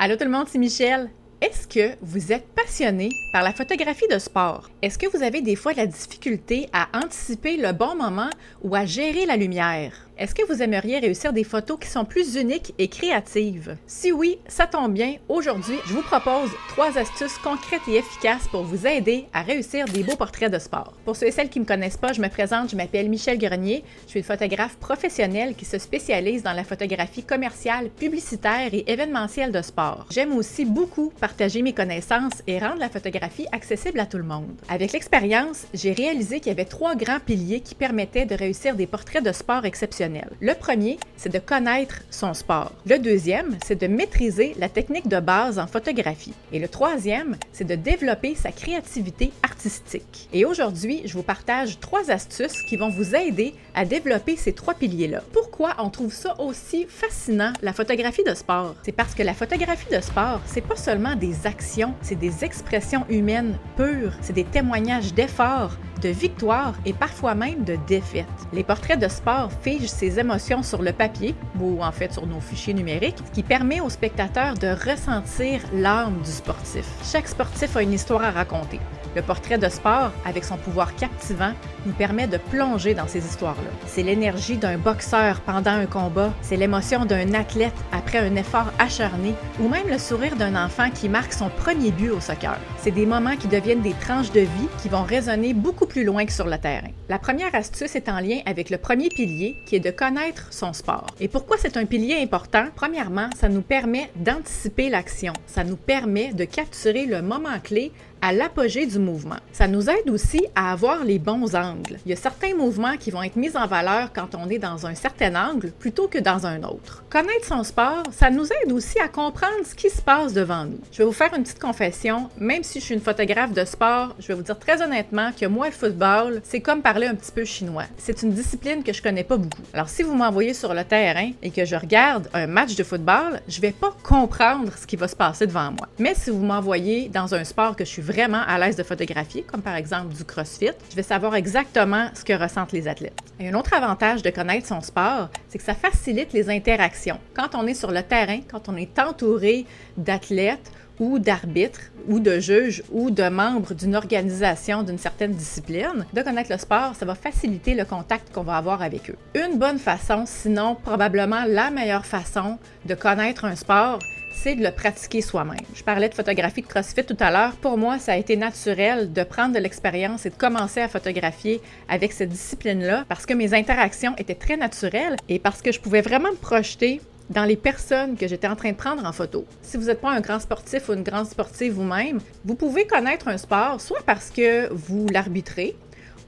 Allô tout le monde, c'est Michel. Est-ce que vous êtes passionné par la photographie de sport? Est-ce que vous avez des fois de la difficulté à anticiper le bon moment ou à gérer la lumière? Est-ce que vous aimeriez réussir des photos qui sont plus uniques et créatives? Si oui, ça tombe bien. Aujourd'hui, je vous propose 3 astuces concrètes et efficaces pour vous aider à réussir des beaux portraits de sport. Pour ceux et celles qui ne me connaissent pas, je me présente, je m'appelle Michel Grenier. Je suis une photographe professionnelle qui se spécialise dans la photographie commerciale, publicitaire et événementielle de sport. J'aime aussi beaucoup partager mes connaissances et rendre la photographie accessible à tout le monde. Avec l'expérience, j'ai réalisé qu'il y avait 3 grands piliers qui permettaient de réussir des portraits de sport exceptionnels. Le premier, c'est de connaître son sport. Le deuxième, c'est de maîtriser la technique de base en photographie. Et le troisième, c'est de développer sa créativité artistique. Et aujourd'hui, je vous partage 3 astuces qui vont vous aider à développer ces 3 piliers-là. Pourquoi on trouve ça aussi fascinant, la photographie de sport? C'est parce que la photographie de sport, c'est pas seulement des actions, c'est des expressions humaines pures, c'est des témoignages d'efforts, de victoires et parfois même de défaites. Les portraits de sport figent ces émotions sur le papier, ou en fait sur nos fichiers numériques, ce qui permet aux spectateurs de ressentir l'âme du sportif. Chaque sportif a une histoire à raconter. Le portrait de sport, avec son pouvoir captivant, nous permet de plonger dans ces histoires-là. C'est l'énergie d'un boxeur pendant un combat, c'est l'émotion d'un athlète après un effort acharné, ou même le sourire d'un enfant qui marque son premier but au soccer. C'est des moments qui deviennent des tranches de vie qui vont résonner beaucoup plus loin que sur le terrain. La première astuce est en lien avec le premier pilier, qui est de connaître son sport. Et pourquoi c'est un pilier important? Premièrement, ça nous permet d'anticiper l'action. Ça nous permet de capturer le moment clé à l'apogée du mouvement. Ça nous aide aussi à avoir les bons angles. Il y a certains mouvements qui vont être mis en valeur quand on est dans un certain angle plutôt que dans un autre. Connaître son sport, ça nous aide aussi à comprendre ce qui se passe devant nous. Je vais vous faire une petite confession, même si je suis une photographe de sport, je vais vous dire très honnêtement que moi, le football, c'est comme parler un petit peu chinois. C'est une discipline que je connais pas beaucoup. Alors si vous m'envoyez sur le terrain et que je regarde un match de football, je vais pas comprendre ce qui va se passer devant moi. Mais si vous m'envoyez dans un sport que je suis vraiment à l'aise de photographier, comme par exemple du CrossFit, je vais savoir exactement ce que ressentent les athlètes. Et un autre avantage de connaître son sport, c'est que ça facilite les interactions. Quand on est sur le terrain, quand on est entouré d'athlètes ou d'arbitres, ou de juges, ou de membres d'une organisation d'une certaine discipline, de connaître le sport, ça va faciliter le contact qu'on va avoir avec eux. Une bonne façon, sinon probablement la meilleure façon de connaître un sport, c'est de le pratiquer soi-même. Je parlais de photographie de CrossFit tout à l'heure. Pour moi, ça a été naturel de prendre de l'expérience et de commencer à photographier avec cette discipline-là parce que mes interactions étaient très naturelles et parce que je pouvais vraiment me projeter dans les personnes que j'étais en train de prendre en photo. Si vous n'êtes pas un grand sportif ou une grande sportive vous-même, vous pouvez connaître un sport soit parce que vous l'arbitrez,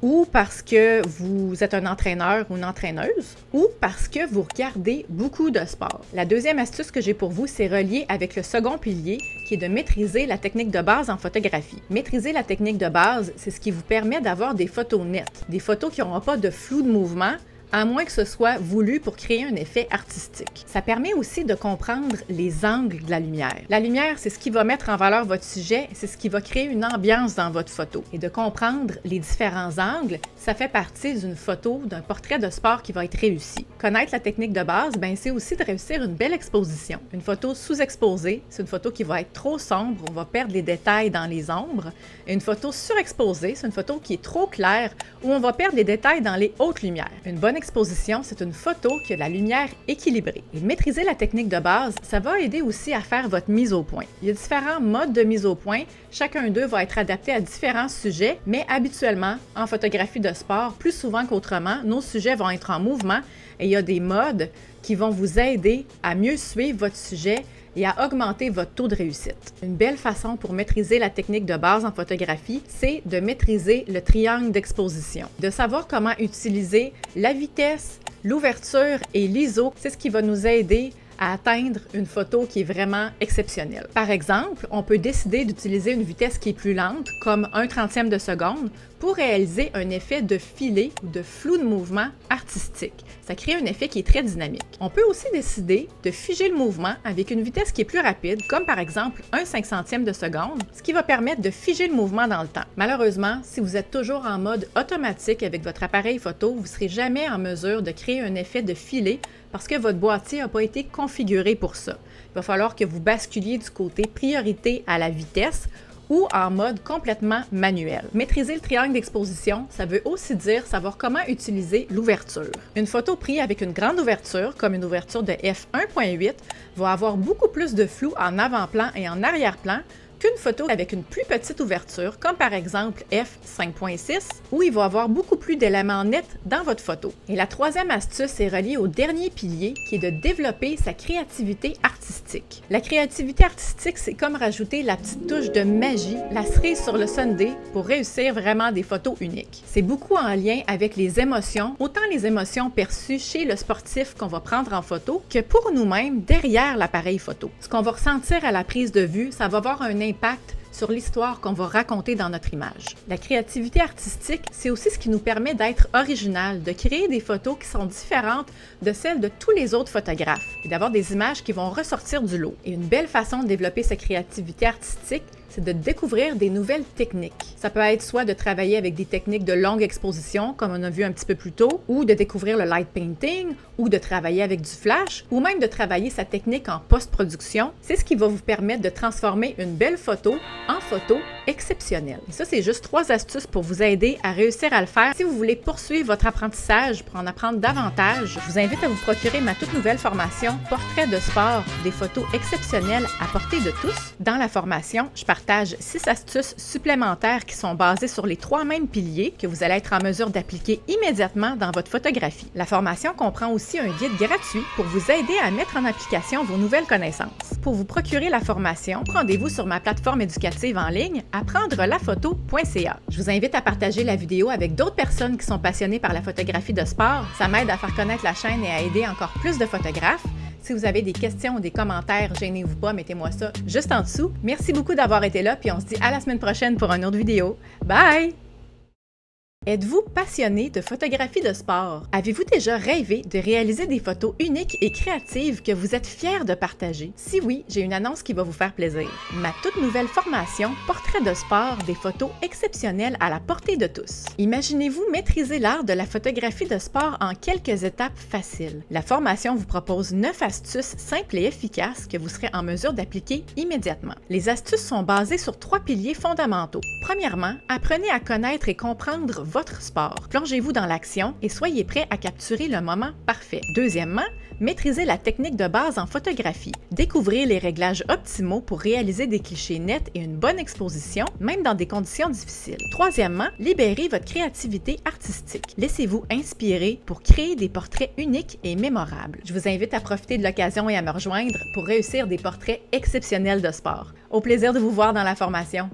ou parce que vous êtes un entraîneur ou une entraîneuse, ou parce que vous regardez beaucoup de sport. La deuxième astuce que j'ai pour vous, c'est relié avec le second pilier, qui est de maîtriser la technique de base en photographie. Maîtriser la technique de base, c'est ce qui vous permet d'avoir des photos nettes, des photos qui n'auront pas de flou de mouvement, à moins que ce soit voulu pour créer un effet artistique. Ça permet aussi de comprendre les angles de la lumière. La lumière, c'est ce qui va mettre en valeur votre sujet, c'est ce qui va créer une ambiance dans votre photo. Et de comprendre les différents angles, ça fait partie d'une photo, d'un portrait de sport qui va être réussi. Connaître la technique de base, c'est aussi de réussir une belle exposition. Une photo sous-exposée, c'est une photo qui va être trop sombre, on va perdre les détails dans les ombres. Et une photo surexposée, c'est une photo qui est trop claire, où on va perdre les détails dans les hautes lumières. Une bonne exposition, c'est une photo qui a de la lumière équilibrée. Et maîtriser la technique de base, ça va aider aussi à faire votre mise au point. Il y a différents modes de mise au point. Chacun d'eux va être adapté à différents sujets, mais habituellement, en photographie de sport, plus souvent qu'autrement, nos sujets vont être en mouvement et il y a des modes qui vont vous aider à mieux suivre votre sujet et à augmenter votre taux de réussite. Une belle façon pour maîtriser la technique de base en photographie, c'est de maîtriser le triangle d'exposition, de savoir comment utiliser la vitesse, l'ouverture et l'ISO. C'est ce qui va nous aider à atteindre une photo qui est vraiment exceptionnelle. Par exemple, on peut décider d'utiliser une vitesse qui est plus lente, comme 1/30 de seconde, pour réaliser un effet de filet ou de flou de mouvement artistique. Ça crée un effet qui est très dynamique. On peut aussi décider de figer le mouvement avec une vitesse qui est plus rapide, comme par exemple 1/500e de seconde, ce qui va permettre de figer le mouvement dans le temps. Malheureusement, si vous êtes toujours en mode automatique avec votre appareil photo, vous ne serez jamais en mesure de créer un effet de filet parce que votre boîtier n'a pas été configuré pour ça. Il va falloir que vous basculiez du côté priorité à la vitesse ou en mode complètement manuel. Maîtriser le triangle d'exposition, ça veut aussi dire savoir comment utiliser l'ouverture. Une photo prise avec une grande ouverture, comme une ouverture de f1.8, va avoir beaucoup plus de flou en avant-plan et en arrière-plan qu'une photo avec une plus petite ouverture, comme par exemple f5.6, où il va avoir beaucoup plus d'éléments nets dans votre photo. Et la troisième astuce est reliée au dernier pilier, qui est de développer sa créativité artistique. La créativité artistique, c'est comme rajouter la petite touche de magie, la cerise sur le sundae, pour réussir vraiment des photos uniques. C'est beaucoup en lien avec les émotions, autant les émotions perçues chez le sportif qu'on va prendre en photo, que pour nous-mêmes derrière l'appareil photo. Ce qu'on va ressentir à la prise de vue, ça va avoir un impact sur l'histoire qu'on va raconter dans notre image. La créativité artistique, c'est aussi ce qui nous permet d'être original, de créer des photos qui sont différentes de celles de tous les autres photographes et d'avoir des images qui vont ressortir du lot. Et une belle façon de développer sa créativité artistique, c'est de découvrir des nouvelles techniques. Ça peut être soit de travailler avec des techniques de longue exposition, comme on a vu un petit peu plus tôt, ou de découvrir le light painting, ou de travailler avec du flash, ou même de travailler sa technique en post-production. C'est ce qui va vous permettre de transformer une belle photo en photo exceptionnelle. Et ça, c'est juste 3 astuces pour vous aider à réussir à le faire. Si vous voulez poursuivre votre apprentissage pour en apprendre davantage, je vous invite à vous procurer ma toute nouvelle formation « Portrait de sport, des photos exceptionnelles à portée de tous ». Dans la formation, je partage 6 astuces supplémentaires qui sont basées sur les 3 mêmes piliers que vous allez être en mesure d'appliquer immédiatement dans votre photographie. La formation comprend aussi un guide gratuit pour vous aider à mettre en application vos nouvelles connaissances. Pour vous procurer la formation, rendez-vous sur ma plateforme éducative en ligne apprendre-la-photo.ca. Je vous invite à partager la vidéo avec d'autres personnes qui sont passionnées par la photographie de sport. Ça m'aide à faire connaître la chaîne et à aider encore plus de photographes. Si vous avez des questions ou des commentaires, gênez-vous pas, mettez-moi ça juste en dessous. Merci beaucoup d'avoir été là, puis on se dit à la semaine prochaine pour une autre vidéo. Bye! Êtes-vous passionné de photographie de sport? Avez-vous déjà rêvé de réaliser des photos uniques et créatives que vous êtes fiers de partager? Si oui, j'ai une annonce qui va vous faire plaisir. Ma toute nouvelle formation « Portrait de sport, des photos exceptionnelles à la portée de tous ». Imaginez-vous maîtriser l'art de la photographie de sport en quelques étapes faciles. La formation vous propose 9 astuces simples et efficaces que vous serez en mesure d'appliquer immédiatement. Les astuces sont basées sur 3 piliers fondamentaux. Premièrement, apprenez à connaître et comprendre votre sport. Plongez-vous dans l'action et soyez prêt à capturer le moment parfait. Deuxièmement, maîtrisez la technique de base en photographie. Découvrez les réglages optimaux pour réaliser des clichés nets et une bonne exposition, même dans des conditions difficiles. Troisièmement, libérez votre créativité artistique. Laissez-vous inspirer pour créer des portraits uniques et mémorables. Je vous invite à profiter de l'occasion et à me rejoindre pour réussir des portraits exceptionnels de sport. Au plaisir de vous voir dans la formation.